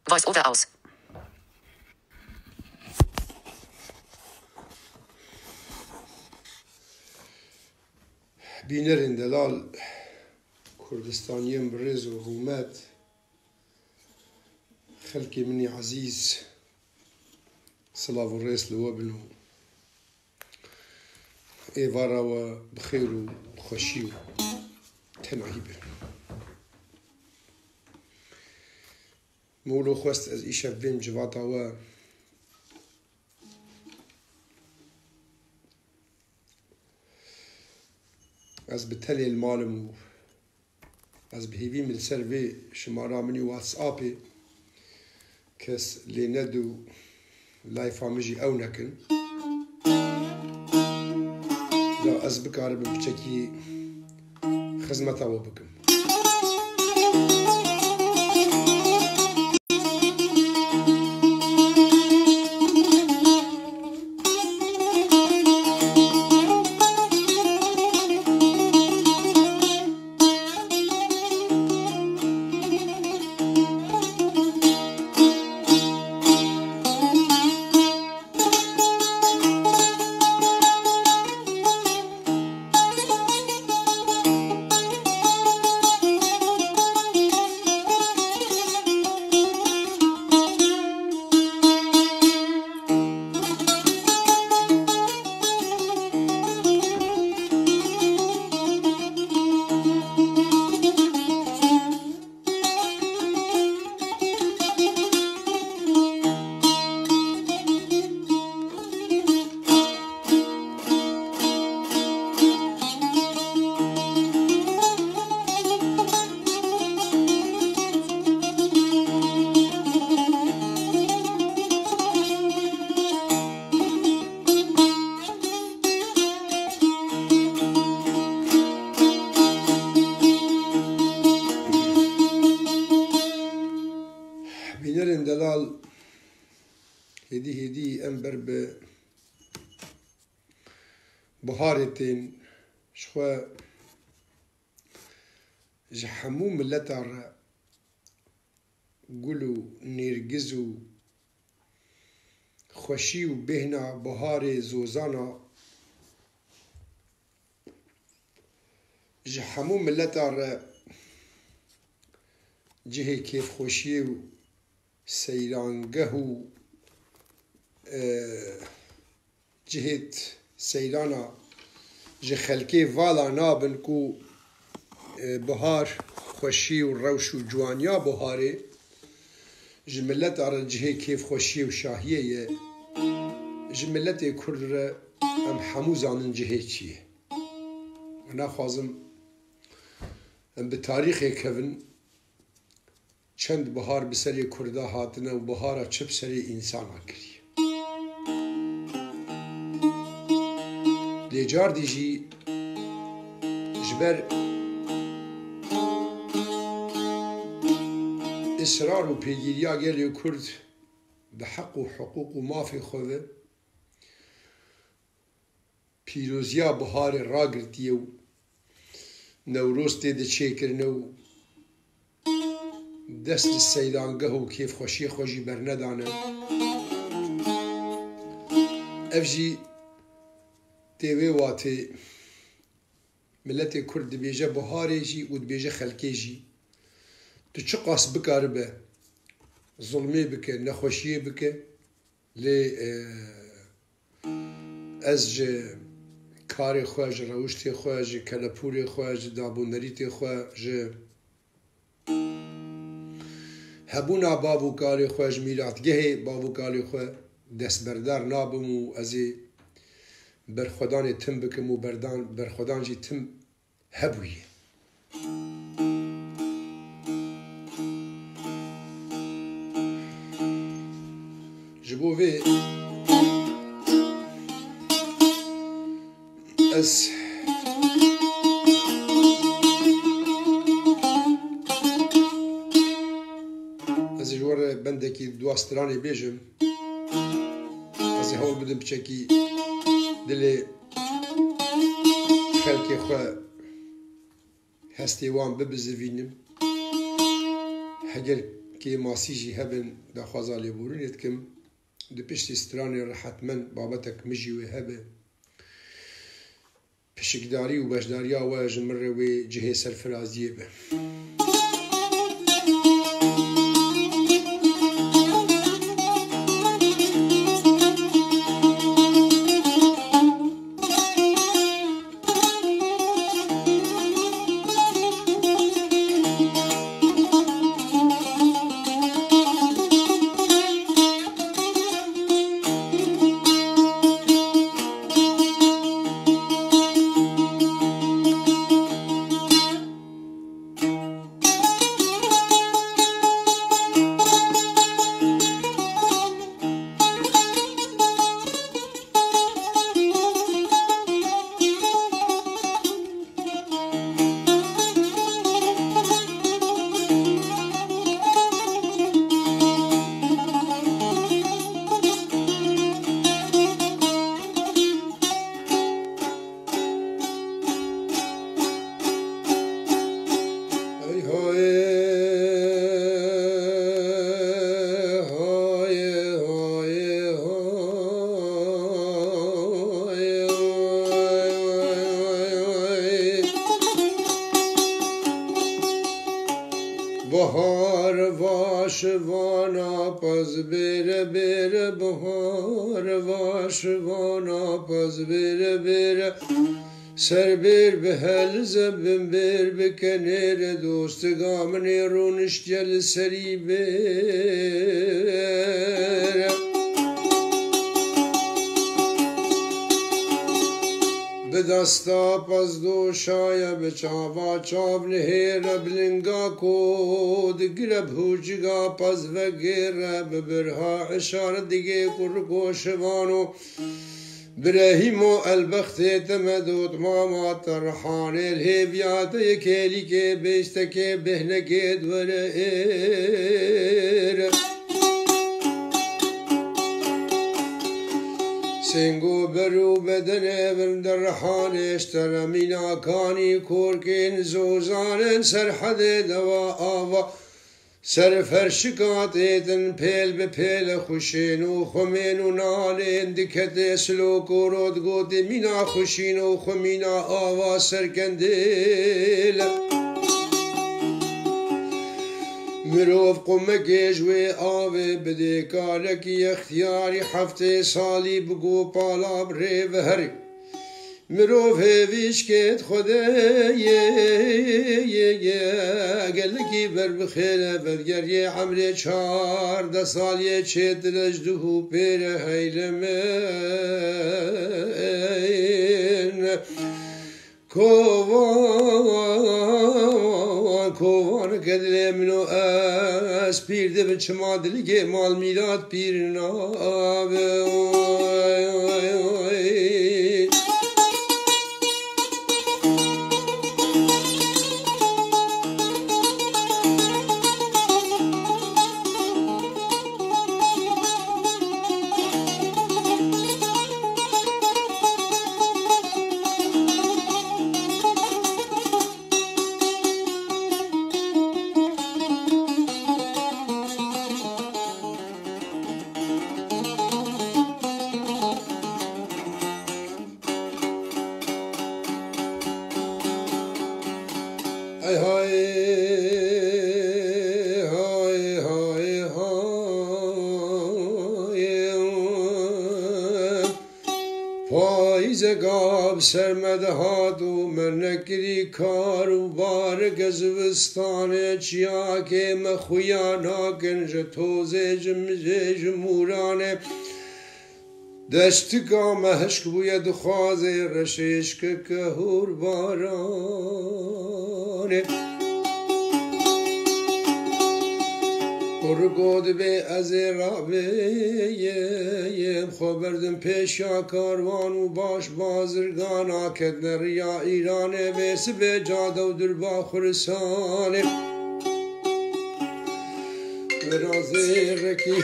Voice over aus. بینرین دلال کردستانیم برز و رومت خلقی منی عزیز صلاة الرئيس لوابنو إيفارا وبخير وخشيو تنعيبه مولو خواست از إيشا بين جواتا و از بتلي المالم از بهيبي من سربي شمارا مني واتسابي كس لندو لا يفهمجي أو نكن لا از بكارب بشكي خدمته وبكم بینرین دلال هدی امبر به بهارتين شخوا جحمو ملتار قلو نيرجزو خوشي و بهنا بهار زوزانا جحمو ملتار جهه كيف خوشي و سيرانگه و جهت سيرانا جه خلقه والا نابن کو بهار خوشی و روش و جوانیا بهاره جملت آره جهه کیف خوشی و شاهیه جملت کرد ام همو زانن جهه چیه انا خوازم ام به تاریخ کهون چند بهار بسری کرده هاتنه و بهارا چه بسری انسان کری لیجار دیجی جبر اصرار و پیگیریا گلی کرد به حق و حقوق و مافی خوده پیروزیا بهار را گرتیه و نوروز تیده چه کرنه و دست سیدانگه و کیف خوشی خوشی برندانه افجی تیوه واته ملت کرد بیجه بهاره جی و بیجه خلکه جی تو چه قاس بکار به ظلمه بکه نخوشیه بکه لی از جه کار خواه جه روشتی خواه جه کلپوری خواه جه دابونریتی خواه جه هبونا بابو کاری خوش میلادگه بابو کاری خو دست بردار نابم و ازی بر خدان تم بکم و بر خدان جی تم هبویه جبوه از جوار بندکی دواسترانی بیجم از هول بدم بچکی دل خلقی خواه هستیوان ببزوینم هگر که ماسی جی هبن دا خوازا لیبورونیت کم دو پشتی سترانی رحتمن بابتک مجی و هبه پشکداری و بشداریا و جمره و جهه سرفرازیه به بهار واشوانا پز بیر بیر بهار واشوانا پز بیر بیر سر بیر به هل زبن بیر بکنیر دوستگامنی رونش جل سری بیر به دستا پس دو شایا به چاوا چاو نهیر بلنگا کود گرب هوجگا پس وگیر ببرها اشاره دیگه کرگوشوانو برهیمو البخت تمدود ماما ترحان الهیبیات یکیلی که بیشتکه بهنگه دوره سنگو برو بدن بندر رحانش ترمینا کانی کورکین زوزانن سرحد دوا آوا سر فرشکات ایتن پیل به پیل خوشین و خمین و نالین دکت سلوک و رودگو مینا خوشین و خمینا آوا سرکندیل مروف قمکش و آوه بده کالکی اختیاری هفته سالی بگو پالا بره و هری مروف هیویش کت خوده گلکی بر بخیره بدگر یه عمر 14 سالی چه دلجدهو پیر هیلمین کوان کدله منو از پیرده به چما دلی که مال میلاد پیر نابه پاییز گاب سرمده هات و من نکری کار و بارگ از وستانه چیا که مخویا ناکن جتوزه جمورانه دشتگاه مهشک بوید خوازه رششک که هور بارانه گود به از رابه خبردم پیشا کاروان و باش بازرگان آکد نریا ایرانه بیس به جاده و دربا خرسانه برازه رکی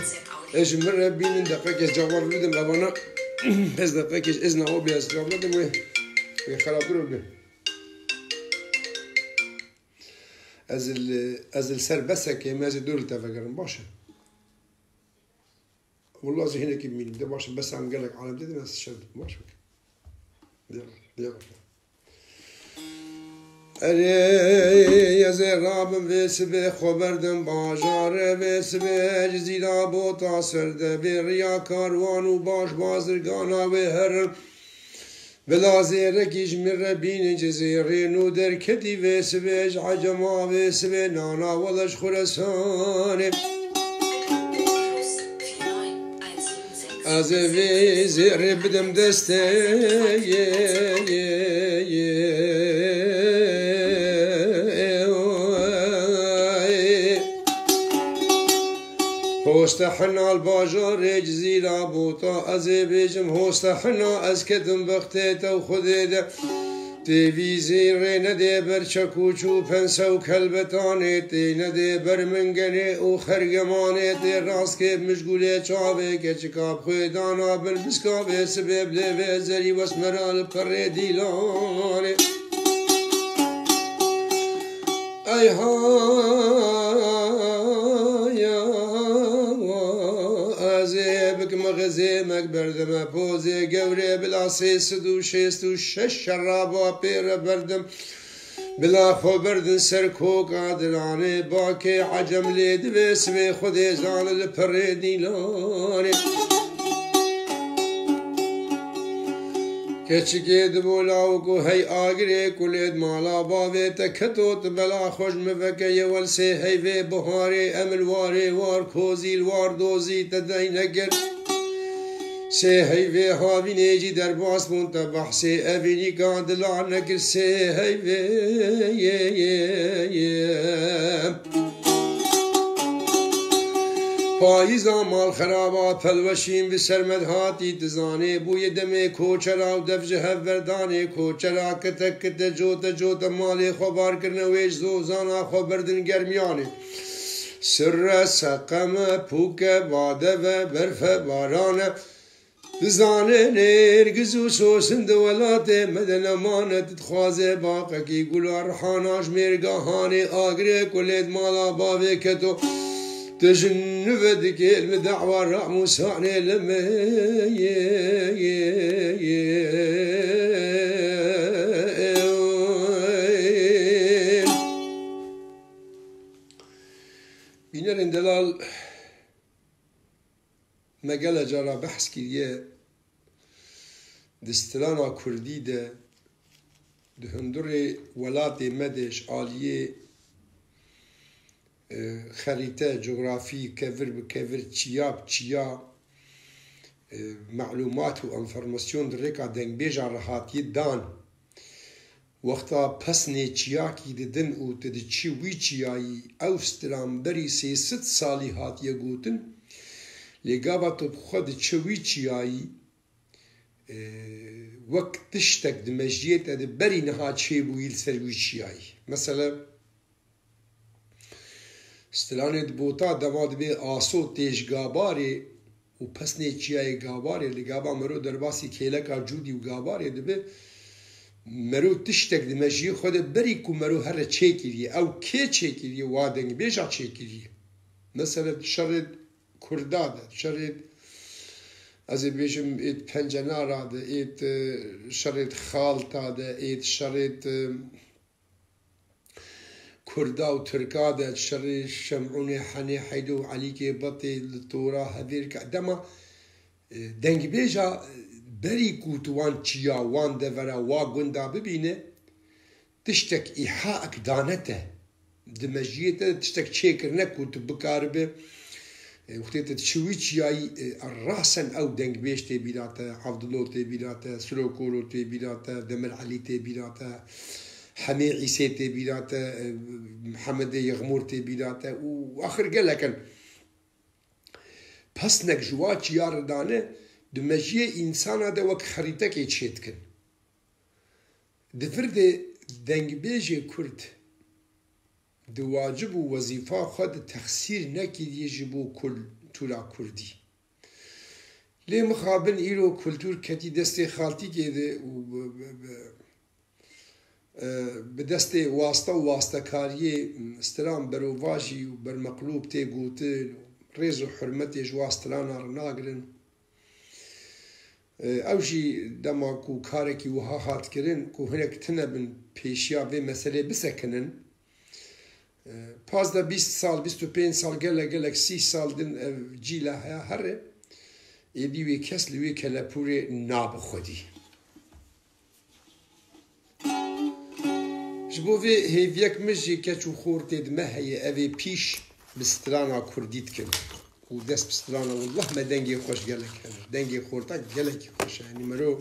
اجمره بینن دقیقه کش جواب بدم لبانا پس دقیقه کش ازن او بیاز جواب بدم و خراب رو بیم از السر بس که ما از دور تفکرم باشه والله ذهني كي مين ده باشه بس عم قال لك عالم ده ناس شد باشه اری از رابم وسبه خبردم باجار وسبه جزیرا بوتا سرده به ریا کاروان و باش بازرگانا و هر بلا زیرکیش مر بین جزیره نو در کتی وسبه عجما وسبه نانا ولش خرسانه از وزیر بدم دسته هوستحنا الباجار جزيرة بوطا أزي بيجم هوستحنا أزكتم بختيتا وخذيدا تيفيزي رينا دي برشكوشو بنسو كلبتاني تينا دي برمنگني وخرگماني تي راسكي مشغولي چاوي كچكاب خويدانا بالبسكاب سبب لي زري واسمرال بري ديلاني أي مغزي مقبردم بوزي قوري بلا سيسد وشيست وشش شرابا بير بردم بلا خبردن سركو قادراني باكي عجم ليد بسمي خدي زال البريدي لاني كچكي دبولاوكو هي آگري كوليد مالا باوي تكتوت بلا خوش مفكي والسي هيفي بهاري امل واري وار كوزي الوار دوزي تدين اگر سي هيفي هاوي نيجي در باس مونتا بحسي اويني قادلان نكر سي هيفي پاییزا مال خرابات پلوشیم به سرمدهاتی تزانه بوی دم کوچرا و دفج هفوردانه کوچرا کتک کت جوت مال خبار کرنه ویش زوزانا خبردن گرمیانه سر سقم پوک باده و برف بارانه تزانه نرگز و سوسند ولات مدن امانت تخوازه باقه کی گلار حاناش مرگاهانه آگره کلید مالا باوه کتو تجنبت كلمة دعوة راموس عني لما بينر دلال مقالة جرى بحث كريه دستلانا كردي ده دهندري ولاتي مدش عالية خريطة جغرافي كفر بكفر چيا معلومات و انفرماسيون دريكا دنگ بيجا رهاتي دان وقتا پسني چياكي ددن او تد چي وي چياي اوسترام بري 300 سالي هات يگوتن لگابا تو خود چوي چياي وقت تشتك دمجيت اد بري نها چي بويل سروي چياي مثلا استلانه بوتا دواد به آسو تیج گاباری و پسنه چیای گاباری لگابا مرو درباسی کیلکا جودی و گاباری دبه مرو تشتک دمجی خود بری کو مرو هر چه کریه او که چه کریه وادنگ بیجا چه کریه مثلا شرط کرداده شرط از بیجم ایت پنجنارا ده ایت شرط خالتا ده ایت شرط كردا وتركا ده شر شمعوني حني حيدو عليكي بطي التورا هذير كدما دنگ بيجا بري كوتوان چيا وان دفرا وا گندا ببينه تشتك إيحاءك دانته دمجيته تشتك تشيكر نكوت بكاربه وقتها تشوي چياي الراسن او دنگ بيش تي بيلاته عبد الله تي بيلاته سلوكولو تي بيلاته دمر علي تي بيلاته حمي عيسى تبيلاته محمد يغمور تبيلاته واخر قال لك بسنك جوات ياردانه دمجيه انسان هذا وك خريطه كي تشيتكن دفرد دنگ بيجي كرد دواجب وظيفه خد تخسير نكي يجبو كل تولا كردي لي مخابن إيرو كولتور كتي دستي خالتي كده bi destê wasta û wastekariyê stiran berovajî û bermeqlûb tê gotin rêz û hurmetê ji wastirana re nagirin ew jî dema ku karekî wiha hat kirin ku hinek tune bin pêşiya vê meselê bisekinin 15-20 sal 25 sal gelek 30 sal din ev cîla heye here êdî wê kes li wê kelepûrê nabe xwedî ji bo vê hêviyek min jî keç û xor tê dime heye ev ê pîş bi strana Kurdî dikin û dest bi strana wallah me dengê xweş gelek hene dengê xorta gelekî xweş e yanî mirov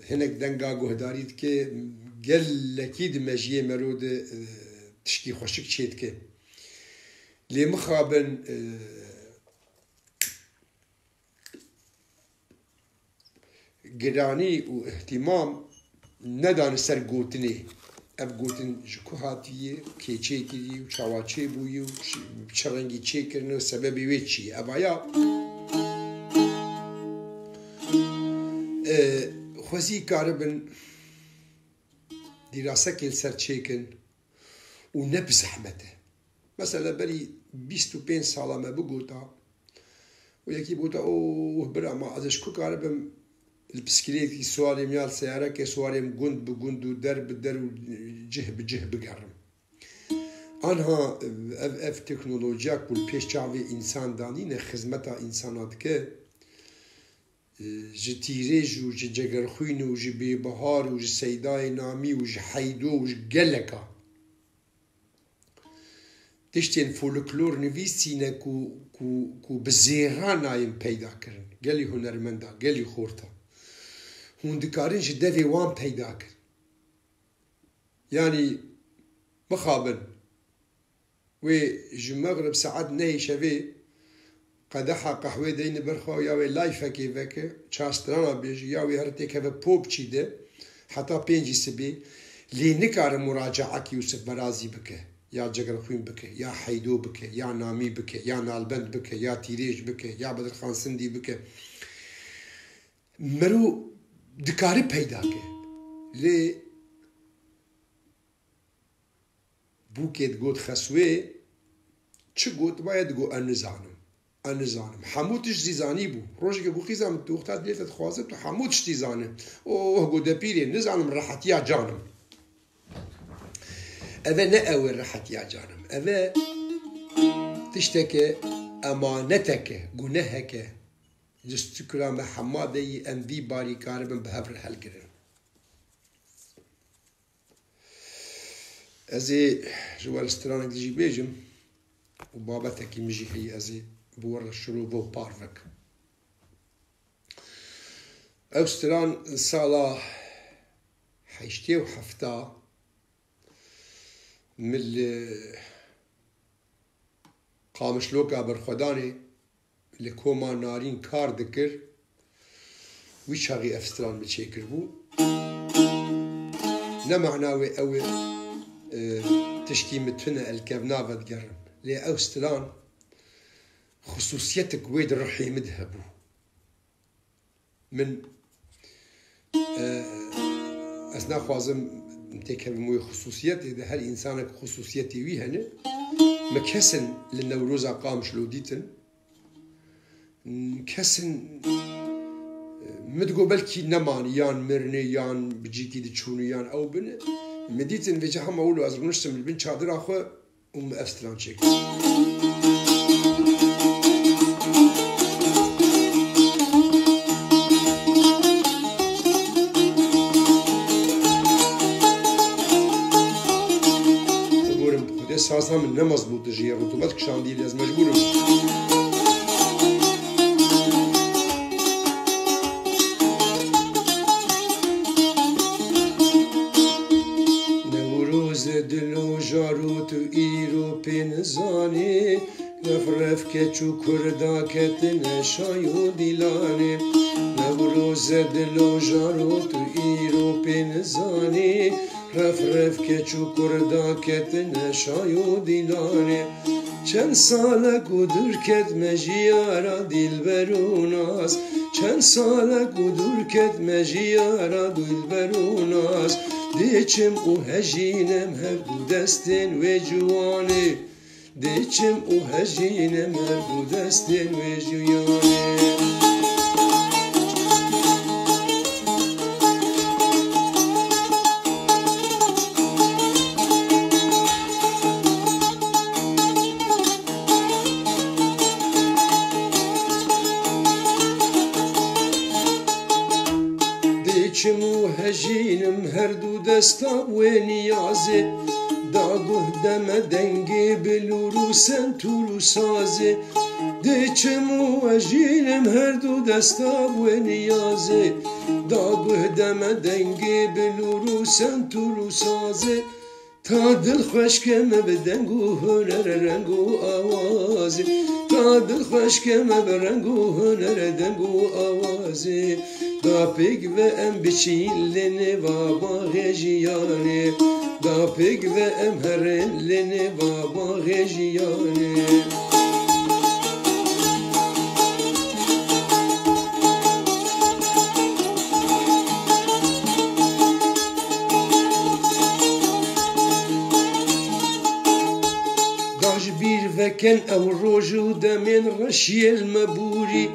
hinek denga guhdarî dike gelekî di mejiyê merov de tiştî xweşik çê dike lê mixabin giranî û ihtimam nedane ser gotinê ev gotin ji ku hatiye kê çê kirî û çawa çê bûyî û çi rengî çê kirine û sebebê wê çi ye ev aya xwezî karibin dîrasekê li ser çêkin û ne bi zehmet e mesela berî 25 sala me bigota û yekî bigota bira ma ez ji ku karibim li biskilêtî swarêm ya li seyarekê swarêm gund bi gund û der bi der û cih bi cih bigerim anha ev teknolojiya ku li pêş çavê însan danîne xizmeta însana dike ji tîrêj û ji cegerxwîn û ji bêbihar û ji seydayê namî û ji heydû û ji geleka tiştên folklor nivîsîne ku bi zêra nayên peyda kirin gelî hunermenda gelî xorta hûn dikarin ji devê wan peyda kirin yanî mixabin wê ji megrib saet nehê şevê qedeha qehwê deyne ber xwe ya wê layfekê veke çastrana bêje ya wê her têkeve pop çîde heta 5 sibê lê nikarin muracaekî Yûsif Berazî bike ya cegerxwîn bike ya heydû bike ya namî bike ya nalbend bike ya tîrêj bike ya Bedirxan Sindî bike mirov dikarî peyda ke lê bûkê digot xeswê çi got baye digot ez nizanim hemû tişt zî zanî bû rojekê ku xîza min toxta dilê te dixwaze tu hemû tiştî zanî got depîrê nizanim rehetiya canim ev ne ew e rehetiya canim ev e tişteke emaneteke guneheke ji stikra me hemadeyî em vî barî karibin bi hev re helkirin ez ê ji we li stranek jî bêjim û babetekî min jî heye ez ê bi we re şirû bo par bikim ew stran sala heştê û hefta min li Qamişloka Berxwedanê li koma narîn kar dikir wî çaxî ev stran bi çêkirbû ne mehna wê ew ê tiştî min tune elkev nave digerin lê ew stran xusûsiyetek wê di rihê min de hebû min ez naxwazim têkevim wê xusûsiyetê de her însanek xusûsiyetê wî hene me kesin li Newroza Qamişlo dîtin kesin me digo belkî nemanî yan mirinê yan bi cîtî diçûnî yan ew bine me dîtin vê cih hema wilo ez rûniştim li bin çadira xwe û me ev stran çêkir sazna min ne mezbût dijiye rutubet kişandî lê ez mecbûr im Newrozê dilo jarût û îro pê nizanê refref keç û Kurda ketine şay û dîlanê Newrozê dilo jarût û îro pê nizanê ref keç û Kurda ketine şay û dîlanê çend salek û dur ket me jiyara dîlber û nas چند سالک و دور کت مجیارا دلبر و ناز دیچم و هجینم هر دو دستین و جوانه دیچم و هجینم هر دو دستین و جوانه دیچم و هجینم هر دو دستا و نیازه داگه دم دنگی بلورو سنتورو سازه دیچم و هجینم هر دو دستا و نیازه داگه دم دنگی بلورو سنتورو سازه تا دل خوشکم به دنگ و هنر رنگ و آوازه تا دل خوشکم به رنگ و هنر دنگ و آوازه دا پیگ و ام بچین لنه و باغ جیانه دا پیگ و ام هرن لنه و باغ جیانه داش بیر وکن او روجو دمین رشی المبوری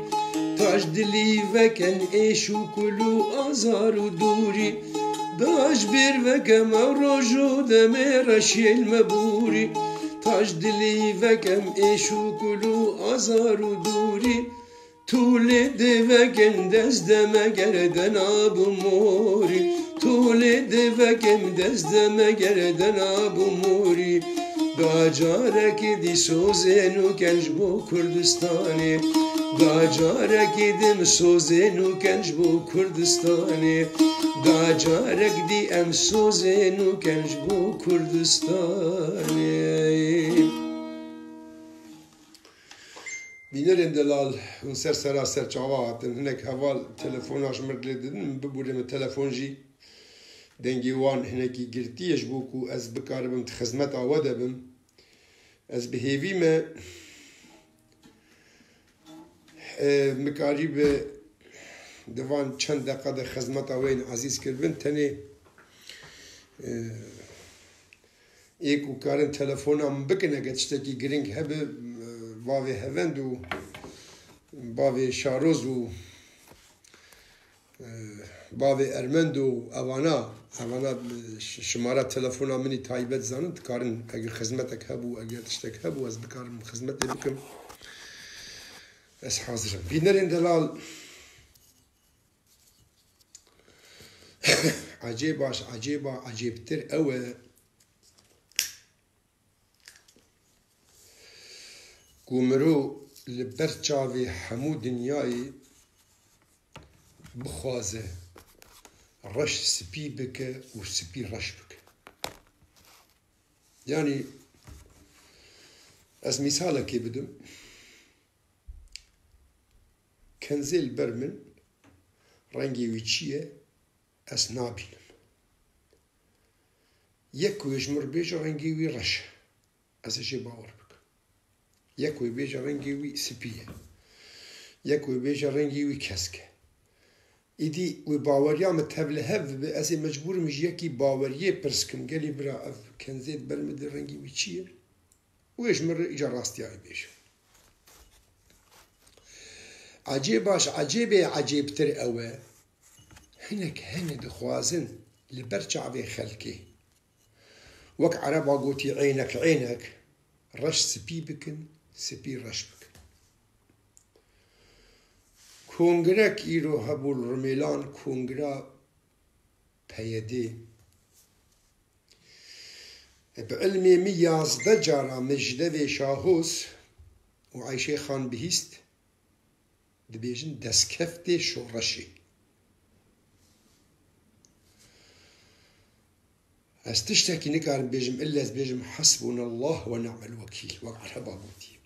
تاج دلی وکن ایشو کلو آزار و دوری داش بیر وکم او روجو دمی رشیل مبوری تاج دلی وکم ایشو کلو آزار و دوری طول دی وکن دست مگردن آب موری طول دی وکم دست مگردن آب موری دا جارک دی سوزن و کنج بو کردستانی دا جارک دیم سوزن و کنج بو کردستانی دا جارک دی ام سوزن و کنج بو کردستانی بینرین دلال اون سر چاوا هاتن هنک حوال تلفون هاش مرگلی ددن ببوریم تلفون جی دنگی وان هنکی گرتیش بوکو از بکاربم خدمت آواده بم از بهیوی ما مکاری به دوان چند دقیقه خدمت آوین عزیز کردن تنه ایک و کارن تلفونم بکنه گتشتکی گرینگ هبه باوی هوند و باوی شاروز و باوی ارمند و اوانا شماره تلفونا منی تایبت زانند کارن اگر خدمتک هبو اگر تشتک هبو از بکارم خدمت بکم از حاضرم بینرین دلال عجیبتر اوه گومرو لبرچاوی همو دنیای بخوازه رش سپی بکه و سپی رش بکه یعنی از مثال که بدم کنزل برمن رنگی ویچیه از نابینم یک ویجمر بیجا رنگی وی رش از اجی باور بکن یک وی بیجا رنگی وی سپیه یک وی بیجا رنگی وی کسکه ایدی و باوریام تبله هف به از مجبور میشه کی باوریه پرسکم گلی برا اف کنزل برمن رنگی ویچیه ویجمر ایجا راستیای بیجا عجیبتر اوه هنك دخوازن لبرچاوی خلقی وك عربا قوتي عينك رش سبي بكن سبي رش بكن كونغرك إيرو هبو الرميلان كونغرا بيدي بعلمي مياز دجارة مجدوي شاهوس وعيشي خان بهيست دبيجن دسكفتي شورشي استشتكي نكار بيجم إلا بيجم حسبنا الله ونعم الوكيل وقع بابوتي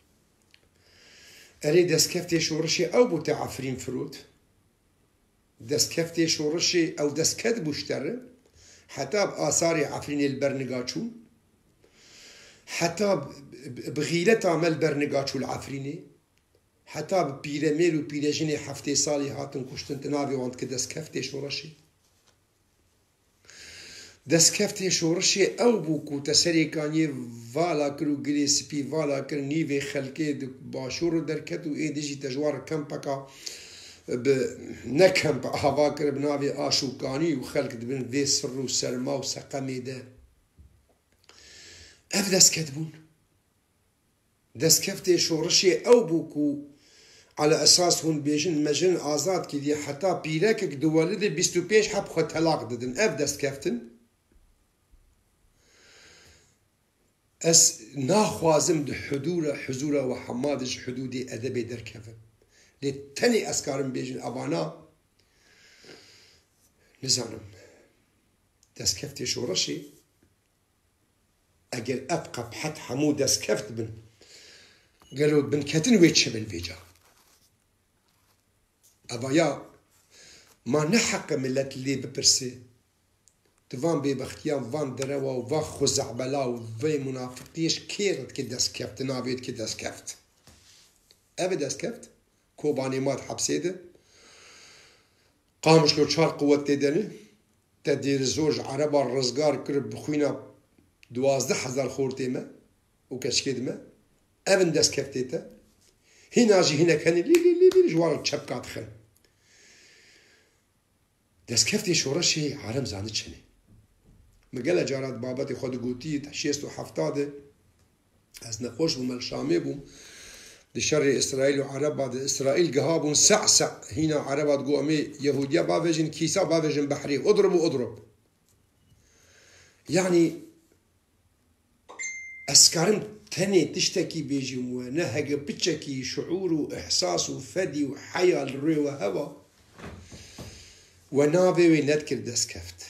أريد دسكفتي شورشي أو بوتا عفرين فروت دسكفتي شورشي أو دسكت بوشتر حتى بآثار عفرين البرنقاتشون حتى بغيلة عمل برنقاتشو العفريني حتا پیرەمێر و پیرەژنێ هەفتەی ساڵی هاتن کوشتن ناوی وان کە دەستکەفتێ شۆڕەشی دەستکەفتێ شۆڕشێ ئەو بوو و تەسەرێکانیێ ڤالا کرد و گرێ سپی ڤالا کرد نیڤێ خەلکێ باشوور و دەرکەت و ئێدژی تەژوار کەمپەکە نەکەمپ ئاوا کرد بناوێ ئاشوکانی و خەلک دبن vê سڕ و سەرما و سەقەمێدە ئەف دەستکەت بوون دەستکەفتێ شۆڕشێ ئەو بوو و على أساس هون بيجن مجن آزاد كدي حتى بيركك دولد 25 حب خو طلاق ددن اف دست كفتن اس ناخوازم د حضور وحمادج حدودي ادبي دركفن لتني اسكارم بيجن ابانا نزانم دست كفتي شورشي اجل ابقى بحت حمو دست كفت بن قالوا بن كتن ويتشبل فيجا أبايا ما نحق ملت اللي ببرسي تفان ببختيان فان دروا وفان خزعبلا وفي منافقيش كيرت كدس كفت نابيت كدس كفت أبدا كفت كوباني مات حبسيده قامش لو شار قوة تدني تدير زوج عربا الرزقار كرب بخوينا 12,000 خورتيمة وكشكيدمة أبن دس كفتيته هنا جي هنا كان لي جوار الشبكات خل دست كفتي شورشي عالم زانت شني مقالة جارات باباتي خود قوتي تحشيست وحفتاده از نقوش بمال شامي بوم دي شر إسرائيل وعرب بعد إسرائيل قهابون سعسع هنا عربات قوامي يهودية بافجن كيسا بافجن بحري اضرب يعني أسكارم تاني تشتكي بيجي ونهج بتشكي شعور وإحساس وفدي وحياة الري وهوا ونابي ونذكر دسكفت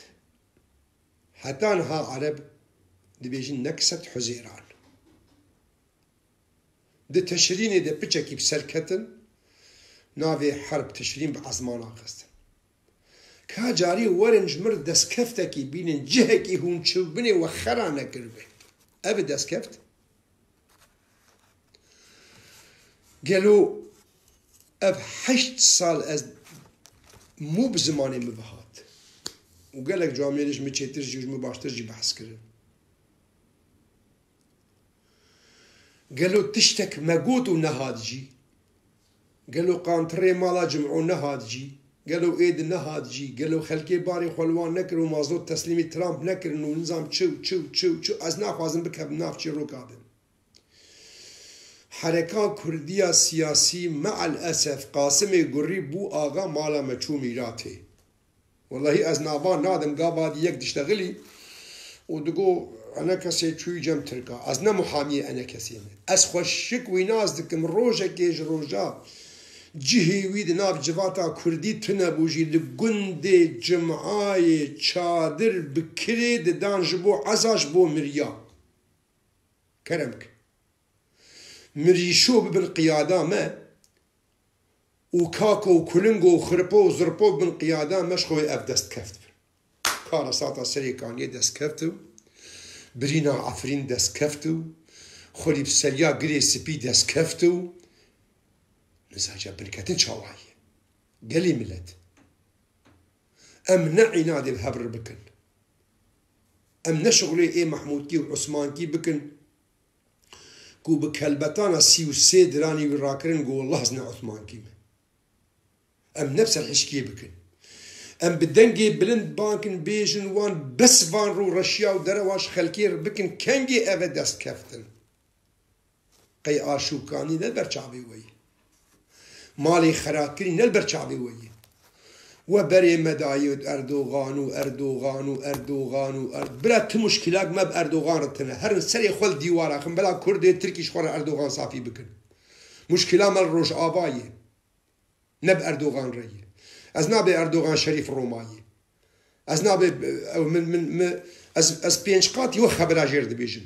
حتى نها عرب دي بيجي نكسة حزيران دي تشرين دي بتشكي بسركتن نابي حرب تشرين بعزمانا خستن كاجاري ورنج مرد دسكفتكي بين جهكي هون شوبني وخرانا كربي أبي دسكفت قالوا أب 8 سال از مو بزماني مبهات وقال لك جامعيش متشترجي وجمو باشترجي بحث كرن قالوا تشتك مقوت ونهادجي قالوا قانتري مالا جمعو نهادجي قالوا ايد نهادجي قالوا خلكي باري خلوان نكر ومازوت تسليمي ترامب نكر انه نظام تشو از ناخوازن بكب نافشي روكادن حركة كردية سياسي مع الأسف قاسم قري بو آغا مالا مچو ميراتي والله از نابان نادم قاباد يك دشتغلي ودقو أنا كسي چوي جم تركا از نمحامي أنا كسي از خوشك ويناز دكم روجا كيج روجا جهي ويد ناب جواتا كردي تنبوجي لقند جمعاي چادر بكريد دانجبو عزاش بو مريا كرمك مريشو ببن قيادة ما وكاكو وكلنجو وخربو وزربو ببن قيادة مشخوي أف دست كفت كارا ساتا سريكانية دست كفتو برينا عفرين دست كفتو خولي بسريا قري سبي دست كفتو نزاجة بنكتن شواي قالي ملت أم نعي نادي الهبر بكن أم نشغلي إيه محمود كي وعثمان كي بكن كو بكلبتانا 33 دراني وراكرن قول الله زنا عثمان كيما ام نفس الحشكي بكن ام بدنجي بلند بانكن بيجن وان بس فان رو رشيا ودرواش خلكير بكن كنجي افا دست كفتن قي آشوكاني نلبرچاوي وي مالي خراكري نلبرچاوي وي وبري مدايد أردوغان بلا تمشكلات ما بأردوغان رتنا هر سري خل ديوارا خم بلا كرد تركيش خور أردوغان صافي بكن مشكلة مال روج آباية نب أردوغان ري از نابي أردوغان شريف روماي از نابي من از بينشقات يو خبر أجير دبيجن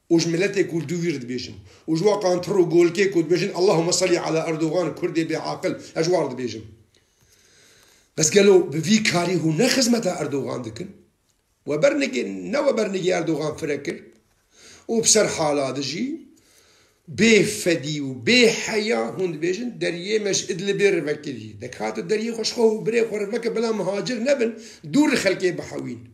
وج ملتي كول دوير دبيجن وج واقعا ترو قول كي كود بيجن اللهم صلي على أردوغان كردي بعاقل أجوار دبيجن بس قالوا بفي كاري هو نخزمة أردوغان دكن وبرنجي أردوغان فركر وبسر حالة دجي بي فدي وبي حيا هون بيجن دريه مش ادل بير بكري دكات دريه خوش خو بري خور بك بلا مهاجر نبن دور خلقي بحوين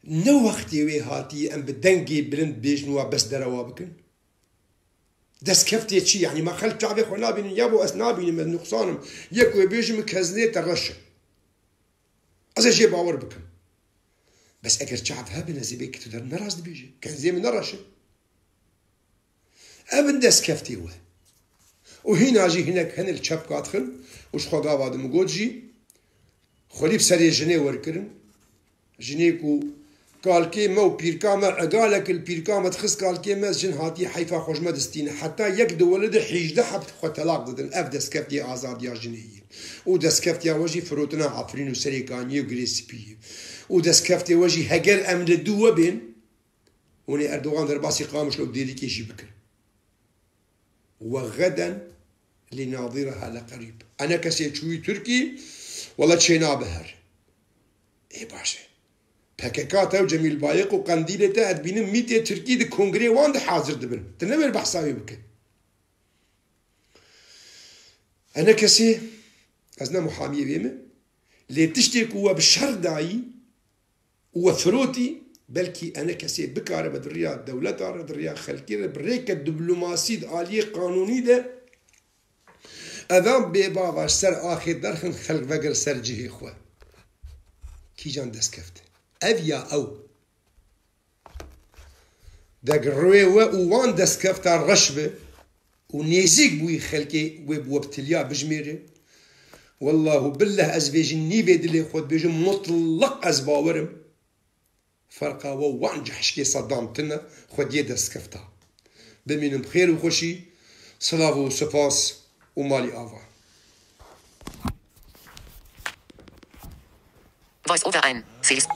نو وقتي وي هاتي ام بدنجي بلند بيجنوا بس دروا بكن دس كفتي شي يعني ما خلت تعبي خو نابين يابو اسنابين من نقصانم يكو بيجم كزني ترشه از جي باور بكن بس اگر شعب هبنا زي بيك تقدر نراز بيجي كان زي من نرشه ابن دس كفتي هو وهنا جي هناك هن الشبكات خل وش خدا واد مجوجي خليب سري جنيه وركرن جنيكو قال كي مو بيركاما قالك البيركاما تخص قال كي مز جن هاتي حيفا خوش مدستين حتى يقدو ولد حيجده حب طلاق ضدن اف دس كفتي ازاد يا جنيه ودس كفتي وجي فروتنا عفرين وسريكاني وغريسبي ودس كفتي وجي هجر امن الدوا بين وني اردوغان درباسي قامش لو بديري كي يجيبك وغدا لناظرها لقريب انا كسي شوي تركي والله تشينا بهر اي باشا بكاكاتا وجميل بايق وقنديلته ادبين 100 تركي دي كونغري وان حاضر دبن تنمر بحسابي بك انا كسي ازنا محامي بيمه اللي تشتكي هو بالشر داعي وثروتي بلكي انا كسي بكاره بدريا دولتها بدريا خلكي بريك الدبلوماسي عاليه قانوني ده اذان ببابا سر اخر درخن خلق وقر سر جهي خو كي جان دست كفت افيا او داك الرويوه وان دست كفت الرشبه ونيزيك بوي خلكي وبتليا بجميره والله بالله ازبيج نيبي دلي خود بيجي مطلق ازباورم فرقا وان جحشكي صدام تنا خود يدس كفتا بمينم بخير وخوشي صلاة وسفاس ومالي آفا Voice over ein. Series.